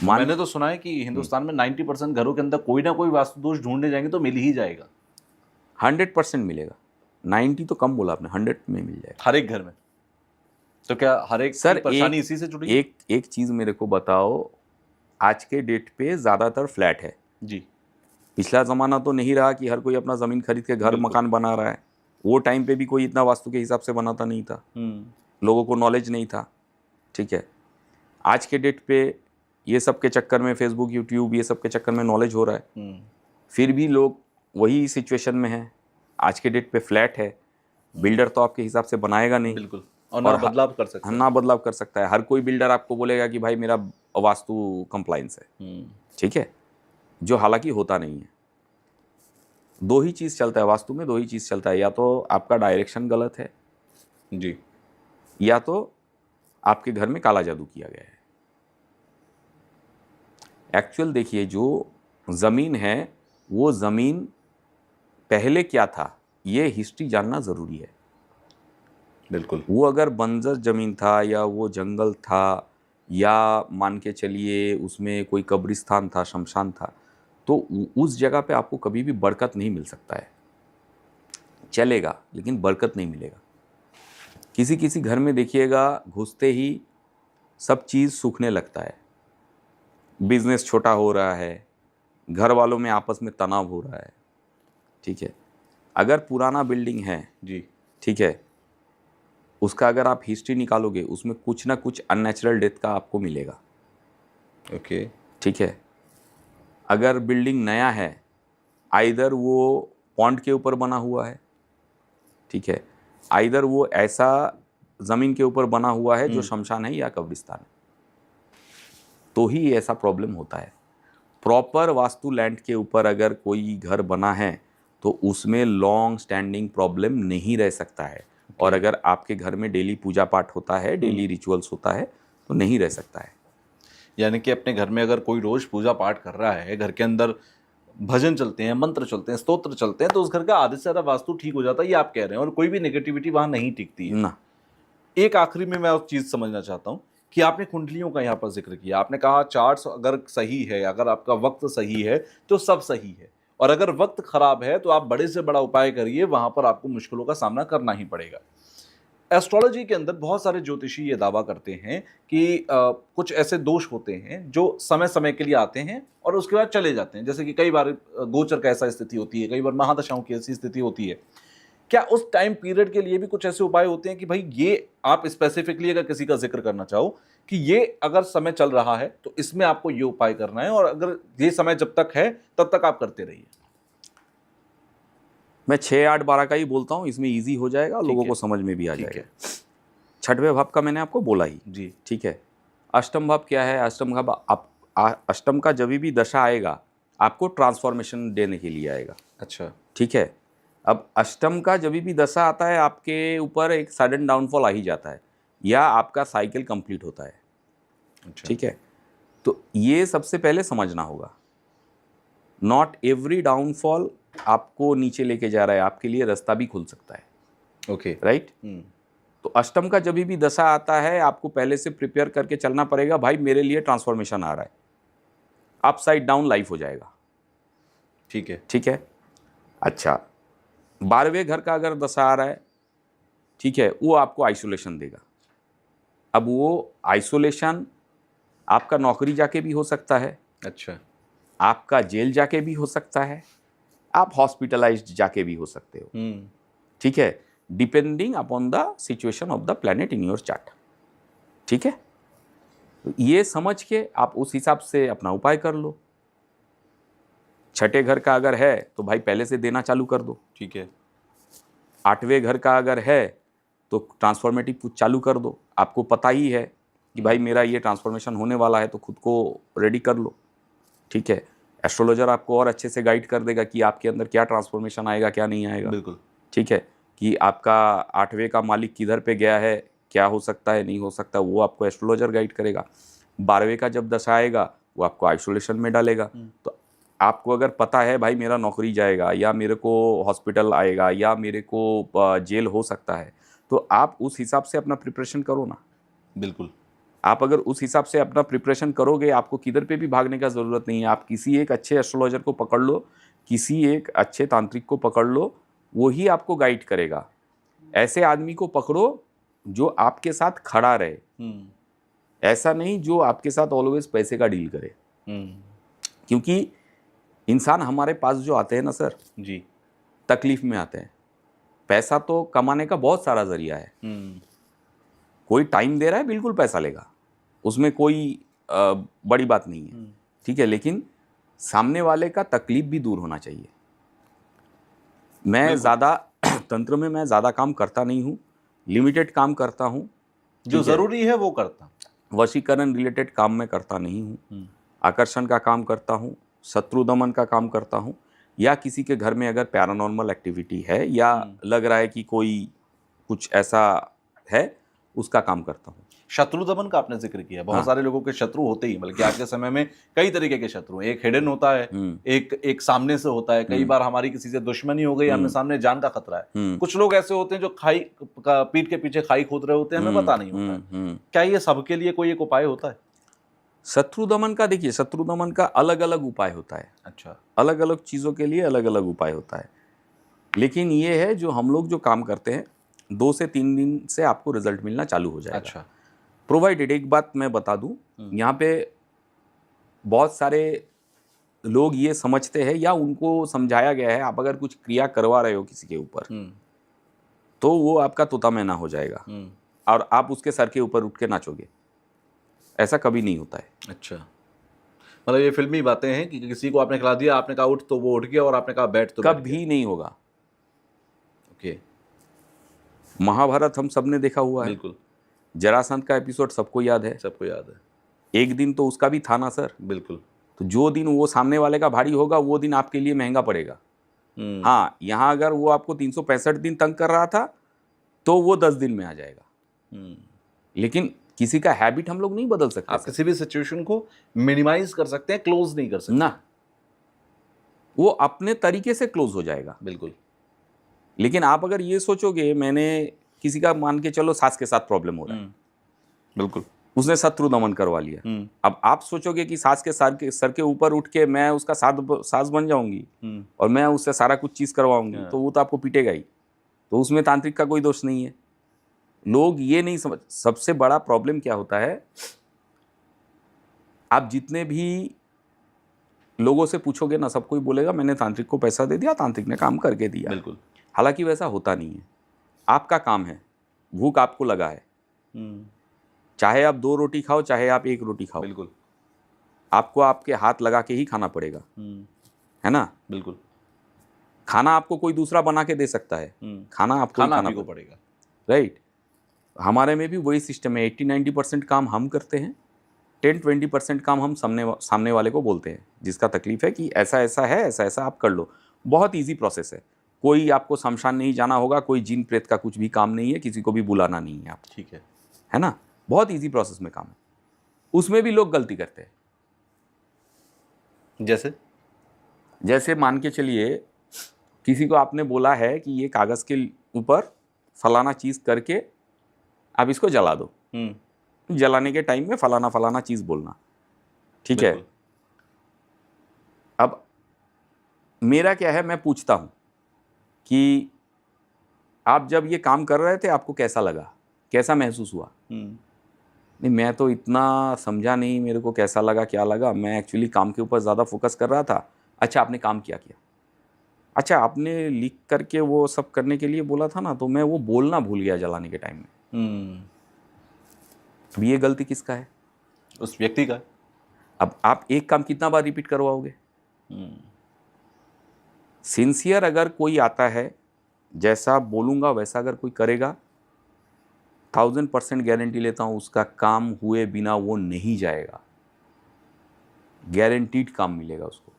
मैंने तो सुना है कि हिंदुस्तान में 90% घरों के अंदर कोई ना कोई वास्तु दोष ढूंढने जाएंगे तो मिल ही जाएगा। 100% मिलेगा। 90 तो कम बोला आपने, 100 में मिल जाएगा हर एक घर में। तो क्या हर एक सर। की परेशानी इसी से जुड़ी है? एक चीज मेरे को बताओ, आज के डेट पे ज्यादातर फ्लैट है जी। पिछला जमाना तो नहीं रहा कि हर कोई अपना जमीन खरीद के घर बिल्कुल। मकान बना रहा है। वो टाइम पे भी कोई इतना वास्तु के हिसाब से बनाता नहीं था, लोगों को नॉलेज नहीं था। ठीक है, आज के डेट पे ये सब के चक्कर में फेसबुक यूट्यूब ये सब के चक्कर में नॉलेज हो रहा है, फिर भी लोग वही सिचुएशन में हैं। आज के डेट पे फ्लैट है, बिल्डर तो आपके हिसाब से बनाएगा नहीं। बिल्कुल। और ना बदलाव कर सकता है। ना बदलाव कर सकता है। हर कोई बिल्डर आपको बोलेगा कि भाई मेरा वास्तु कंप्लायंस है। ठीक है, जो हालांकि होता नहीं है। दो ही चीज़ चलता है वास्तु में, दो ही चीज़ चलता है, या तो आपका डायरेक्शन गलत है जी, या तो आपके घर में काला जादू किया गया है। एक्चुअल देखिए, जो ज़मीन है वो ज़मीन पहले क्या था ये हिस्ट्री जानना ज़रूरी है। बिल्कुल। वो अगर बंजर ज़मीन था या वो जंगल था या मान के चलिए उसमें कोई कब्रिस्तान था, शमशान था, तो उस जगह पे आपको कभी भी बरकत नहीं मिल सकता है। चलेगा लेकिन बरकत नहीं मिलेगा। किसी किसी घर में देखिएगा घुसते ही सब चीज़ सूखने लगता है, बिजनेस छोटा हो रहा है, घर वालों में आपस में तनाव हो रहा है। ठीक है, अगर पुराना बिल्डिंग है जी, ठीक है, उसका अगर आप हिस्ट्री निकालोगे उसमें कुछ ना कुछ अननेचुरल डेथ का आपको मिलेगा। ओके। ठीक है, अगर बिल्डिंग नया है, आइदर वो पॉन्ड के ऊपर बना हुआ है, ठीक है, आइदर वो ऐसा ज़मीन के ऊपर बना हुआ है जो शमशान है या कब्रिस्तान है, तो ही ऐसा प्रॉब्लम होता है। प्रॉपर वास्तु लैंड के ऊपर अगर कोई घर बना है तो उसमें लॉन्ग स्टैंडिंग प्रॉब्लम नहीं रह सकता है। और अगर आपके घर में डेली पूजा पाठ होता है, डेली रिचुअल्स होता है, तो नहीं रह सकता है। यानी कि अपने घर में अगर कोई रोज पूजा पाठ कर रहा है, घर के अंदर भजन चलते हैं, मंत्र चलते हैं, स्तोत्र चलते हैं, तो उस घर का आधे से ज्यादा वास्तु ठीक हो जाता है, ये आप कह रहे हैं, और कोई भी नेगेटिविटी वहां नहीं टिकती है ना। एक आखिरी में मैं उस चीज समझना चाहता हूँ कि आपने कुंडलियों का यहाँ पर जिक्र किया। आपने कहा चार्ट्स अगर सही है, अगर आपका वक्त सही है तो सब सही है, और अगर वक्त खराब है तो आप बड़े से बड़ा उपाय करिए, वहां पर आपको मुश्किलों का सामना करना ही पड़ेगा। एस्ट्रोलॉजी के अंदर बहुत सारे ज्योतिषी ये दावा करते हैं कि कुछ ऐसे दोष होते हैं जो समय समय के लिए आते हैं और उसके बाद चले जाते हैं। जैसे कि कई बार गोचर का ऐसा स्थिति होती है, कई बार महादशाओं की ऐसी स्थिति होती है। क्या उस टाइम पीरियड के लिए भी कुछ ऐसे उपाय होते हैं कि भाई ये आप स्पेसिफिकली अगर किसी का जिक्र करना चाहो कि ये अगर समय चल रहा है तो इसमें आपको ये उपाय करना है, और अगर ये समय जब तक है तब तक आप करते रहिए? मैं 6, 8, 12 का ही बोलता हूँ, इसमें इजी हो जाएगा, लोगों को समझ में भी आ जाएगा। छठवें भाव का मैंने आपको बोला ही जी। ठीक है। अष्टम भाव क्या है? अष्टम भाव अष्टम का जब भी दशा आएगा आपको ट्रांसफॉर्मेशन देने के लिए आएगा। अच्छा। ठीक है, अब अष्टम का जब भी दशा आता है आपके ऊपर एक सडन डाउनफॉल आ ही जाता है, या आपका साइकिल कंप्लीट होता है। अच्छा। ठीक है, तो ये सबसे पहले समझना होगा। नॉट एवरी डाउनफॉल आपको नीचे लेके जा रहा है, आपके लिए रास्ता भी खुल सकता है। ओके। राइट। तो अष्टम का जब भी दशा आता है आपको पहले से प्रिपेयर करके चलना पड़ेगा, भाई मेरे लिए ट्रांसफॉर्मेशन आ रहा है, अपसाइड डाउन लाइफ हो जाएगा। ठीक है। ठीक है, अच्छा 12वें घर का अगर दशा आ रहा है, ठीक है, वो आपको आइसोलेशन देगा। अब वो आइसोलेशन आपका नौकरी जाके भी हो सकता है, अच्छा। आपका जेल जाके भी हो सकता है, आप हॉस्पिटलाइज्ड जाके भी हो सकते हो। ठीक है, depending upon the situation of the planet in your chart. ठीक है, तो ये समझ के आप उस हिसाब से अपना उपाय कर लो। छठे घर का अगर है तो भाई पहले से देना चालू कर दो। ठीक है। 8वें घर का अगर है तो ट्रांसफॉर्मेटिव कुछ चालू कर दो। आपको पता ही है कि भाई मेरा ये ट्रांसफॉर्मेशन होने वाला है, तो खुद को रेडी कर लो। ठीक है, एस्ट्रोलॉजर आपको और अच्छे से गाइड कर देगा कि आपके अंदर क्या ट्रांसफॉर्मेशन आएगा, क्या नहीं आएगा। बिल्कुल। ठीक है, कि आपका 8वें का मालिक किधर पे गया है, क्या हो सकता है, नहीं हो सकता, वो आपको एस्ट्रोलॉजर गाइड करेगा। 12वें का जब दशा आएगा वो आपको आइसोलेशन में डालेगा। तो आपको अगर पता है भाई मेरा नौकरी जाएगा, या मेरे को हॉस्पिटल आएगा, या मेरे को जेल हो सकता है, तो आप उस हिसाब से अपना प्रिपरेशन करो ना। बिल्कुल। आप अगर उस हिसाब से अपना प्रिपरेशन करोगे, आपको किधर पे भी भागने का ज़रूरत नहीं है। आप किसी एक अच्छे एस्ट्रोलॉजर को पकड़ लो, किसी एक अच्छे तांत्रिक को पकड़ लो, वो ही आपको गाइड करेगा। ऐसे आदमी को पकड़ो जो आपके साथ खड़ा रहे, ऐसा नहीं जो आपके साथ ऑलवेज पैसे का डील करे। क्योंकि इंसान हमारे पास जो आते हैं ना सर जी, तकलीफ में आते हैं। पैसा तो कमाने का बहुत सारा जरिया है। कोई टाइम दे रहा है, बिल्कुल पैसा लेगा, उसमें कोई बड़ी बात नहीं है, ठीक है। लेकिन सामने वाले का तकलीफ भी दूर होना चाहिए। मैं ज़्यादा तंत्र में मैं ज़्यादा काम करता नहीं हूँ, लिमिटेड काम करता हूँ। जो ज़रूरी है वो करता। वशीकरण रिलेटेड काम मैं करता नहीं हूँ, आकर्षण का काम करता हूँ, शत्रु दमन का काम करता हूँ, या किसी के घर में अगर पैरानॉर्मल एक्टिविटी है या लग रहा है कि कोई कुछ ऐसा है, उसका काम करता हूँ। शत्रु दमन का आपने जिक्र किया, बहुत सारे लोगों के शत्रु होते ही, बल्कि आज के समय में कई तरीके के शत्रु हैं। एक हिडन होता है, एक सामने से होता है। कई बार हमारी किसी से दुश्मनी हो गई, हमें सामने जान का खतरा है। कुछ लोग ऐसे होते हैं जो पीठ के पीछे खाई खोद रहे होते हैं, हमें पता नहीं होता है। क्या ये सबके लिए कोई एक उपाय होता है? शत्रु दमन का देखिए, शत्रु दमन का अलग अलग उपाय होता है। अच्छा, अलग अलग चीज़ों के लिए अलग अलग उपाय होता है। लेकिन ये है जो हम लोग जो काम करते हैं, 2 से 3 दिन से आपको रिजल्ट मिलना चालू हो जाएगा। अच्छा, प्रोवाइडेड, एक बात मैं बता दूं, यहाँ पे बहुत सारे लोग ये समझते हैं या उनको समझाया गया है, आप अगर कुछ क्रिया करवा रहे हो किसी के ऊपर तो वो आपका तोता मैना हो जाएगा और आप उसके सर के ऊपर उठ के नाचोगे। ऐसा कभी नहीं होता है। अच्छा, मतलब ये फिल्मी बातें हैं कि किसी को आपने खिला दिया, आपने कहा उठ तो वो उठ गया, और आपने कहा बैठ तो बैठ गया। कभी नहीं होगा। ओके, महाभारत हम सबने देखा हुआ है। बिल्कुल, जरासंध का एपिसोड सबको याद है। सबको याद है। एक दिन तो उसका भी था ना सर। बिल्कुल। तो जो दिन वो सामने वाले का भारी होगा, वो दिन आपके लिए महंगा पड़ेगा। हाँ, यहाँ अगर वो आपको 365 दिन तंग कर रहा था तो वो 10 दिन में आ जाएगा। लेकिन किसी का हैबिट हम लोग नहीं बदल सकते। आप किसी भी सिचुएशन को मिनिमाइज कर सकते हैं, क्लोज नहीं कर सकते ना, वो अपने तरीके से क्लोज हो जाएगा। बिल्कुल। लेकिन आप अगर ये सोचोगे, मैंने किसी का मान के चलो सास के साथ प्रॉब्लम हो रहा है, बिल्कुल, उसने शत्रु दमन करवा लिया, अब आप सोचोगे कि सास के सर के ऊपर उठ के मैं उसका सास बन जाऊंगी और मैं उससे सारा कुछ चीज़ करवाऊंगी, तो वो तो आपको पीटेगा ही। तो उसमें तांत्रिक का कोई दोष नहीं है। लोग ये नहीं समझ, सबसे बड़ा प्रॉब्लम क्या होता है, आप जितने भी लोगों से पूछोगे ना, सब कोई बोलेगा मैंने तांत्रिक को पैसा दे दिया, तांत्रिक ने काम करके दिया। बिल्कुल। हालांकि वैसा होता नहीं है। आपका काम है, भूख आपको लगा है, चाहे आप 2 रोटी खाओ चाहे आप 1 रोटी खाओ, बिल्कुल, आपको आपके हाथ लगा के ही खाना पड़ेगा, है ना। बिल्कुल। खाना आपको कोई दूसरा बना के दे सकता है, खाना आपको खाना को पड़ेगा। राइट। हमारे में भी वही सिस्टम है। 80-90% काम हम करते हैं, 10-20% काम हम सामने वाले को बोलते हैं, जिसका तकलीफ है कि ऐसा ऐसा है, ऐसा ऐसा आप कर लो। बहुत ईजी प्रोसेस है। कोई आपको शमशान नहीं जाना होगा, कोई जिन प्रेत का कुछ भी काम नहीं है, किसी को भी बुलाना नहीं है आप, ठीक है ना। बहुत ईजी प्रोसेस में काम है। उसमें भी लोग गलती करते हैं। जैसे मान के चलिए, किसी को आपने बोला है कि ये कागज़ के ऊपर फलाना चीज़ करके आप इसको जला दो, जलाने के टाइम में फलाना फलाना चीज़ बोलना, ठीक है। अब मेरा क्या है, मैं पूछता हूँ कि आप जब ये काम कर रहे थे आपको कैसा लगा, कैसा महसूस हुआ? नहीं, मैं तो इतना समझा नहीं, मेरे को कैसा लगा क्या लगा, मैं एक्चुअली काम के ऊपर ज़्यादा फोकस कर रहा था। अच्छा, आपने काम किया? अच्छा, आपने लिख करके वो सब करने के लिए बोला था ना, तो मैं वो बोलना भूल गया जलाने के टाइम में। अब ये गलती किसका है? उस व्यक्ति का। अब आप एक काम कितना बार रिपीट करवाओगे? सिंसियर अगर कोई आता है, जैसा बोलूँगा वैसा अगर कोई करेगा, 1000% गारंटी लेता हूँ उसका काम हुए बिना वो नहीं जाएगा। गारंटीड काम मिलेगा उसको,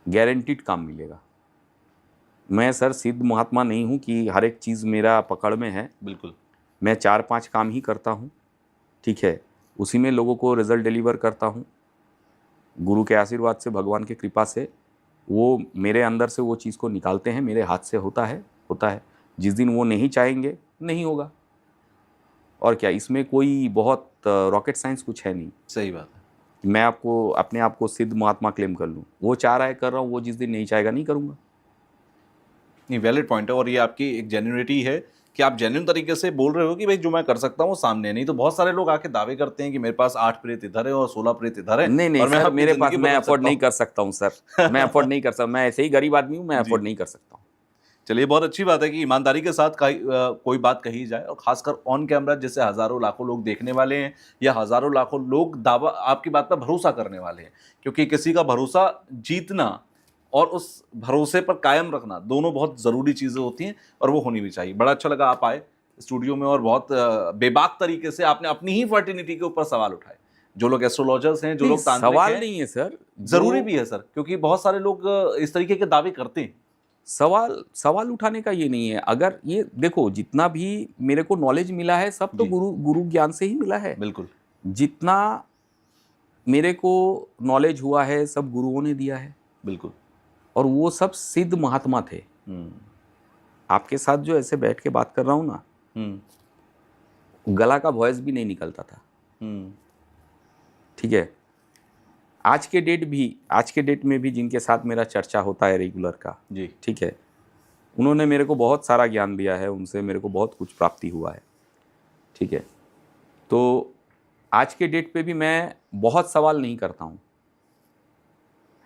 गारंटीड काम मिलेगा। मैं सर सिद्ध महात्मा नहीं हूँ कि हर एक चीज़ मेरा पकड़ में है। बिल्कुल। मैं 4-5 काम ही करता हूँ, ठीक है, उसी में लोगों को रिज़ल्ट डिलीवर करता हूँ। गुरु के आशीर्वाद से, भगवान की कृपा से वो मेरे अंदर से वो चीज़ को निकालते हैं, मेरे हाथ से होता है। जिस दिन वो नहीं चाहेंगे नहीं होगा। और क्या, इसमें कोई बहुत रॉकेट साइंस कुछ है नहीं। सही बात है। मैं आपको अपने आप को सिद्ध महात्मा क्लेम कर लूँ, वो चाह रहा है कर रहा हूँ, वो जिस दिन नहीं चाहेगा नहीं करूँगा। नहीं, वैलिड पॉइंट है, और ये आपकी एक जेन्युइनिटी है कि आप जेन्युइन तरीके से बोल रहे हो कि भाई जो मैं कर सकता हूँ वो सामने है। नहीं तो बहुत सारे लोग आके दावे करते हैं कि मेरे पास 8 प्रेत इधर है और 16 प्रेत इधर है नहीं नहीं और मैं सर, अपनी मेरे पास, जिंदगी मैं बदल अफोर्ड सकता नहीं हूँ। कर सकता हूँ सर, मैं अफोर्ड नहीं कर सकता, मैं ऐसे ही गरीब आदमी हूँ, मैं जी। अफोर्ड नहीं कर सकता हूँ। चलिए, बहुत अच्छी बात है कि ईमानदारी के साथ कोई बात कही जाए, और खासकर ऑन कैमरा जैसे हज़ारों लाखों लोग देखने वाले हैं या हज़ारों लाखों लोग दावा आपकी बात पर भरोसा करने वाले हैं। क्योंकि किसी का भरोसा जीतना और उस भरोसे पर कायम रखना दोनों बहुत ज़रूरी चीज़ें होती हैं, और वो होनी भी चाहिए। बड़ा अच्छा लगा आप आए स्टूडियो में और बहुत बेबाक तरीके से आपने अपनी ही फर्टिनिटी के ऊपर सवाल उठाए। जो लोग एस्ट्रोलॉजर्स हैं, जो नहीं, लोग तांत्रिक सवाल हैं, नहीं है सर, ज़रूरी जो भी है सर, क्योंकि बहुत सारे लोग इस तरीके के दावे करते हैं। सवाल उठाने का ये नहीं है। अगर ये देखो, जितना भी मेरे को नॉलेज मिला है सब तो जी। गुरु ज्ञान से ही मिला है। बिल्कुल। जितना मेरे को नॉलेज हुआ है सब गुरुओं ने दिया है, बिल्कुल। और वो सब सिद्ध महात्मा थे। हम्म। आपके साथ जो ऐसे बैठ के बात कर रहा हूँ ना, हम्म। गला का वॉइस भी नहीं निकलता था। हम्म। ठीक है, आज के डेट में भी जिनके साथ मेरा चर्चा होता है रेगुलर का, जी। ठीक है, उन्होंने मेरे को बहुत सारा ज्ञान दिया है, उनसे मेरे को बहुत कुछ प्राप्ति हुआ है। ठीक है, तो आज के डेट पे भी मैं बहुत सवाल नहीं करता हूँ,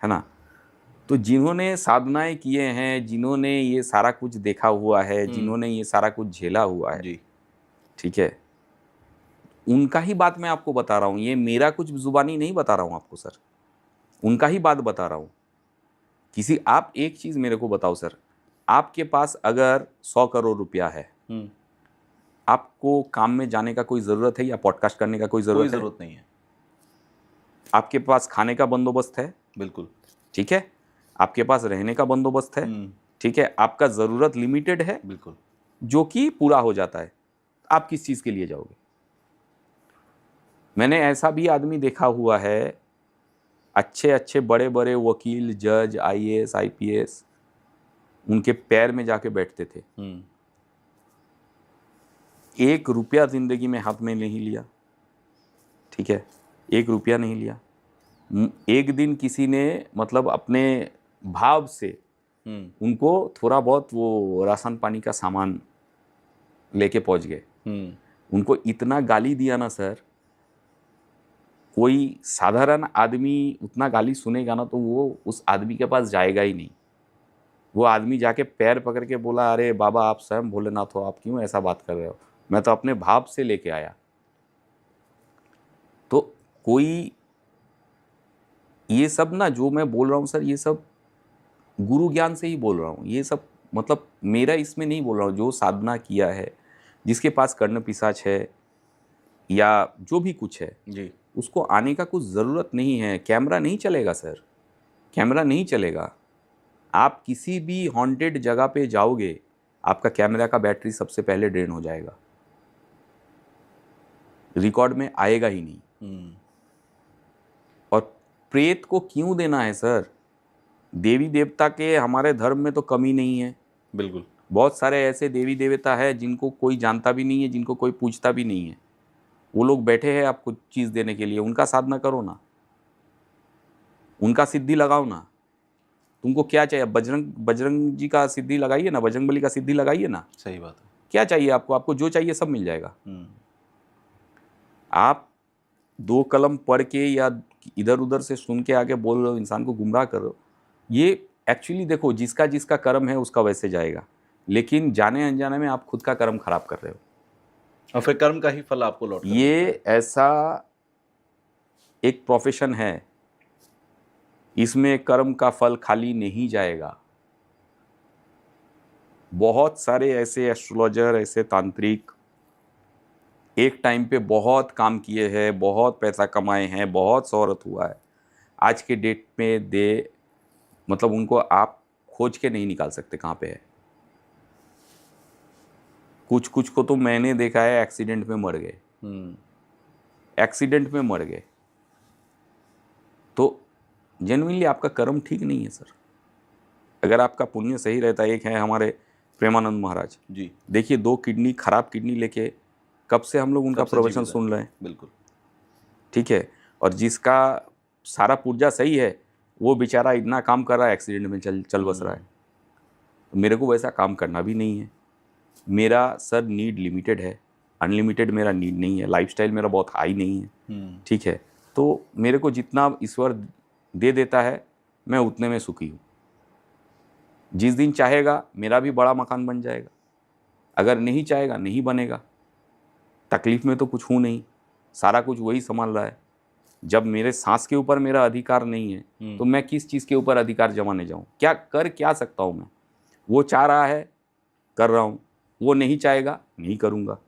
है ना। तो जिन्होंने साधनाएं किए हैं, जिन्होंने ये सारा कुछ देखा हुआ है, जिन्होंने ये सारा कुछ झेला हुआ है, जी। ठीक है, उनका ही बात मैं आपको बता रहा हूँ। ये मेरा कुछ जुबानी नहीं बता रहा हूँ आपको सर, उनका ही बात बता रहा हूँ। आप एक चीज़ मेरे को बताओ सर, आपके पास अगर 100 करोड़ रुपया है, हम्म। आपको काम में जाने का कोई ज़रूरत है या पॉडकास्ट करने का कोई कोई ज़रूरत है? जरूरत नहीं है। आपके पास खाने का बंदोबस्त है, बिल्कुल। ठीक है, आपके पास रहने का बंदोबस्त है, ठीक है, आपका ज़रूरत लिमिटेड है, बिल्कुल। जो कि पूरा हो जाता है। आप किस चीज़ के लिए जाओगे? मैंने ऐसा भी आदमी देखा हुआ है, अच्छे अच्छे बड़े बड़े वकील, जज, आईएएस, आईपीएस, उनके पैर में जाके बैठते थे, 1 रुपया ज़िंदगी में हाथ में नहीं लिया, ठीक है, 1 रुपया नहीं लिया। एक दिन किसी ने मतलब अपने भाव से उनको थोड़ा बहुत वो राशन पानी का सामान लेके पहुंच गए। उनको इतना गाली दिया ना सर, कोई साधारण आदमी उतना गाली सुनेगा ना तो वो उस आदमी के पास जाएगा ही नहीं। वो आदमी जाके पैर पकड़ के बोला, अरे बाबा आप स्वयं भोलेनाथ हो, आप क्यों ऐसा बात कर रहे हो, मैं तो अपने भाव से लेके आया। तो कोई ये सब ना जो मैं बोल रहा हूँ सर, ये सब गुरु ज्ञान से ही बोल रहा हूँ। ये सब मतलब मेरा इसमें नहीं बोल रहा हूँ। जो साधना किया है, जिसके पास कर्ण पिशाच है या जो भी कुछ है जी। उसको आने का कुछ ज़रूरत नहीं है। कैमरा नहीं चलेगा सर, कैमरा नहीं चलेगा। आप किसी भी हॉन्टेड जगह पे जाओगे, आपका कैमरा का बैटरी सबसे पहले ड्रेन हो जाएगा, रिकॉर्ड में आएगा ही नहीं। और प्रेत को क्यों देना है सर? देवी देवता के हमारे धर्म में तो कमी नहीं है। बिल्कुल। बहुत सारे ऐसे देवी देवता है जिनको कोई जानता भी नहीं है, जिनको कोई पूछता भी नहीं है। वो लोग बैठे हैं आपको चीज़ देने के लिए। उनका साधना करो ना, उनका सिद्धि लगाओ ना। तुमको क्या चाहिए? बजरंग जी का सिद्धि लगाइए ना, बजरंगबली का सिद्धि लगाइए ना। सही बात है। क्या चाहिए आपको? आपको जो चाहिए सब मिल जाएगा। आप 2 कलम पढ़ के या इधर उधर से सुन के आके बोल रहे हो, इंसान को गुमराह कर रहे हो। ये एक्चुअली देखो, जिसका जिसका कर्म है उसका वैसे जाएगा, लेकिन जाने अनजाने में आप खुद का कर्म खराब कर रहे हो और फिर कर्म का ही फल आपको लौट कर ये ऐसा एक प्रोफेशन है, इसमें कर्म का फल खाली नहीं जाएगा। बहुत सारे ऐसे एस्ट्रोलॉजर, ऐसे तांत्रिक एक टाइम पे बहुत काम किए हैं, बहुत पैसा कमाए हैं, बहुत शोहरत हुआ है। आज के डेट में मतलब उनको आप खोज के नहीं निकाल सकते कहाँ पे है। कुछ कुछ को तो मैंने देखा है एक्सीडेंट में मर गए, एक्सीडेंट में मर गए। तो जेन्युइनली आपका कर्म ठीक नहीं है सर। अगर आपका पुण्य सही रहता है, एक है हमारे प्रेमानंद महाराज जी। देखिए, 2 किडनी खराब किडनी लेके कब से हम लोग उनका कब से प्रवचन जीवित है। सुन रहे हैं, बिल्कुल। ठीक है। और जिसका सारा पुर्जा सही है वो बेचारा इतना काम कर रहा है, एक्सीडेंट में चल बस रहा है। तो मेरे को वैसा काम करना भी नहीं है। मेरा सर नीड लिमिटेड है, अनलिमिटेड मेरा नीड नहीं है। लाइफस्टाइल मेरा बहुत हाई नहीं है, ठीक है। तो मेरे को जितना ईश्वर दे देता है मैं उतने में सुखी हूँ। जिस दिन चाहेगा मेरा भी बड़ा मकान बन जाएगा, अगर नहीं चाहेगा नहीं बनेगा। तकलीफ में तो कुछ हूँ नहीं, सारा कुछ वही संभाल रहा है। जब मेरे सांस के ऊपर मेरा अधिकार नहीं है तो मैं किस चीज़ के ऊपर अधिकार जमाने जाऊँ? क्या सकता हूँ मैं? वो चाह रहा है कर रहा हूँ, वो नहीं चाहेगा नहीं करूँगा।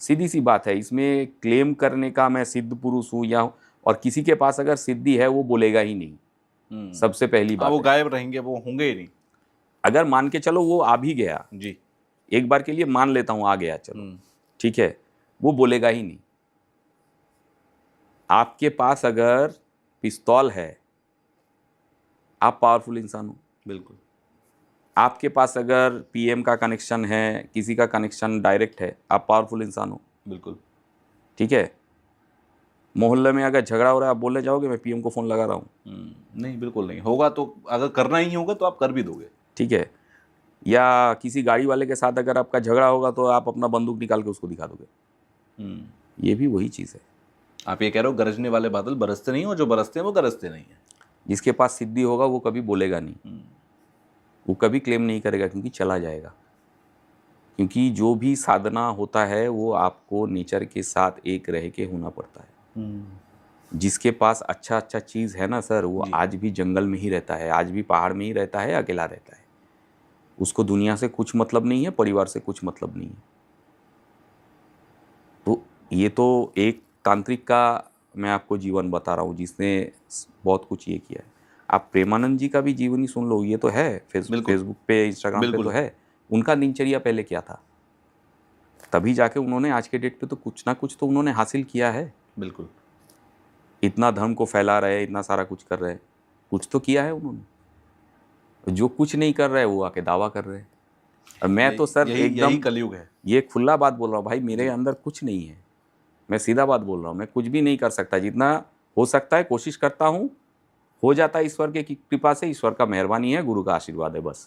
सीधी सी बात है। इसमें क्लेम करने का मैं सिद्ध पुरुष हूँ या, और किसी के पास अगर सिद्धि है वो बोलेगा ही नहीं। सबसे पहली बात वो है। गायब रहेंगे, वो होंगे ही नहीं। अगर मान के चलो वो आ भी गया जी। एक बार के लिए मान लेता हूँ आ गया, चलो ठीक है, वो बोलेगा ही नहीं। आपके पास अगर पिस्तौल है आप पावरफुल इंसान हो। बिल्कुल। आपके पास अगर पीएम का कनेक्शन है, किसी का कनेक्शन डायरेक्ट है, आप पावरफुल इंसान हो। बिल्कुल। ठीक है। मोहल्ले में अगर झगड़ा हो रहा है आप बोलने जाओगे मैं पीएम को फ़ोन लगा रहा हूँ? नहीं, बिल्कुल नहीं होगा। तो अगर करना ही होगा तो आप कर भी दोगे। ठीक है। या किसी गाड़ी वाले के साथ अगर आपका झगड़ा होगा तो आप अपना बंदूक निकाल के उसको दिखा दोगे। ये भी वही चीज़ है। आप ये कह रहे हो गरजने वाले बादल बरसते नहीं, और जो बरसते हैं वो गरजते नहीं है। जिसके पास सिद्धि होगा वो कभी बोलेगा नहीं, वो कभी क्लेम नहीं करेगा, क्योंकि चला जाएगा। क्योंकि जो भी साधना होता है वो आपको नेचर के साथ एक रह के होना पड़ता है। जिसके पास अच्छा चीज़ है ना सर, वो आज भी जंगल में ही रहता है, आज भी पहाड़ में ही रहता है, अकेला रहता है। उसको दुनिया से कुछ मतलब नहीं है, परिवार से कुछ मतलब नहीं है। तो ये तो एक तांत्रिक का मैं आपको जीवन बता रहा हूँ जिसने बहुत कुछ ये किया है। आप प्रेमानंद जी का भी जीवनी सुन लो, ये तो है फेसबुक पे, इंस्टाग्राम पे तो है। उनका दिनचर्या पहले क्या था, तभी जाके उन्होंने आज के डेट पे तो कुछ ना कुछ तो उन्होंने हासिल किया है। बिल्कुल। इतना धर्म को फैला रहे, इतना सारा कुछ कर रहे हैं, कुछ तो किया है उन्होंने। जो कुछ नहीं कर रहे वो आके दावा कर रहे हैं। और मैं तो सर एकदम यही कलयुग है। ये खुला बात बोल रहा हूँ भाई, मेरे अंदर कुछ नहीं है। मैं सीधा बात बोल रहा हूँ, मैं कुछ भी नहीं कर सकता। जितना हो सकता है कोशिश करता हूँ, हो जाता है ईश्वर की कृपा से। ईश्वर का मेहरबानी है, गुरु का आशीर्वाद है, बस।